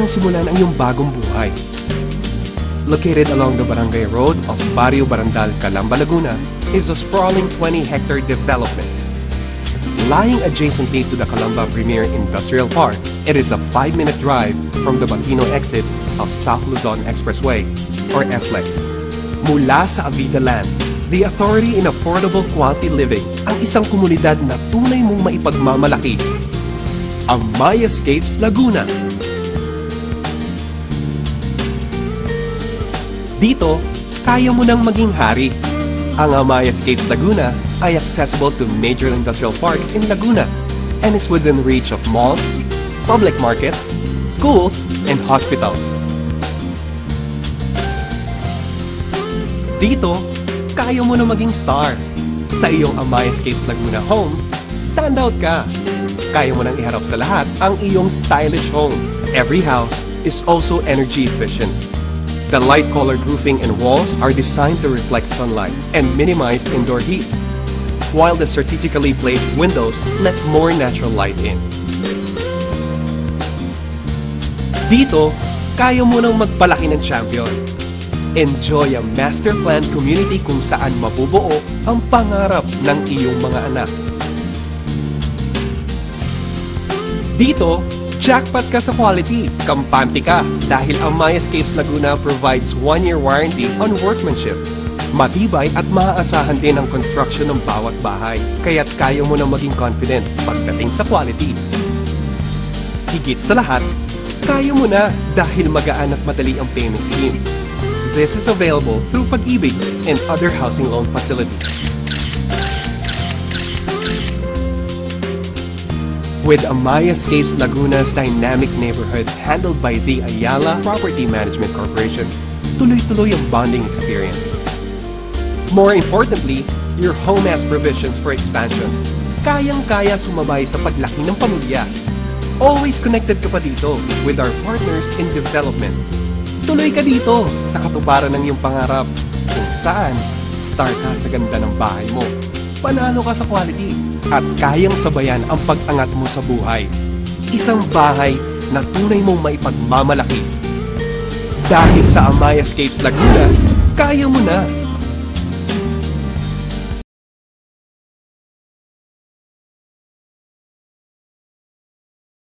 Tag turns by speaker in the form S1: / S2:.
S1: nang simulan ang iyong bagong buhay. Located along the Barangay Road of Barrio Barandal, Calamba, Laguna, is a sprawling 20-hectare development. Lying adjacently to the Calamba Premier Industrial Park, it is a 5-minute drive from the Bantino exit of South Luzon Expressway, or SLEX. Mula sa Avida Land, the authority in affordable quality living, ang isang komunidad na tunay mong maipagmamalaki. Amayascapes Laguna. Dito, kaya mo nang maging hari. Ang Amayascapes Laguna ay accessible to major industrial parks in Laguna and is within reach of malls, public markets, schools, and hospitals. Dito, kaya mo na maging star. Sa iyong Amayascapes Laguna home, stand out ka. Kaya mo nang iharap sa lahat ang iyong stylish home. Every house is also energy efficient. The light-colored roofing and walls are designed to reflect sunlight and minimize indoor heat, while the strategically placed windows let more natural light in. Dito, kaya mo nang magpalaki ng champion. Enjoy a master-planned community kung saan mabubuo ang pangarap ng iyong mga anak. Dito, jackpot ka sa quality, kampante ka dahil ang Amayascapes Laguna provides 1-year warranty on workmanship. Matibay at maaasahan din ang construction ng bawat bahay, kaya't kaya mo na maging confident pagdating sa quality. Higit sa lahat, kaya mo na dahil magaan at madali ang payment schemes. This is available through Pag-ibig and other housing loan facilities. With Amayascapes Laguna's dynamic neighborhood handled by the Ayala Property Management Corporation, tuloy-tuloy ang bonding experience. More importantly, your home has provisions for expansion. Kayang-kaya sumabay sa paglaki ng pamilya. Always connected ka pa dito with our partners in development. Tuloy ka dito sa katuparan ng iyong pangarap kung saan star ka sa ganda ng bahay mo. Panalo ka sa quality at kayang sabayan ang pag-angat mo sa buhay. Isang bahay na tunay mong maipagmamalaki. Dahil sa Amayascapes Laguna, kaya mo na.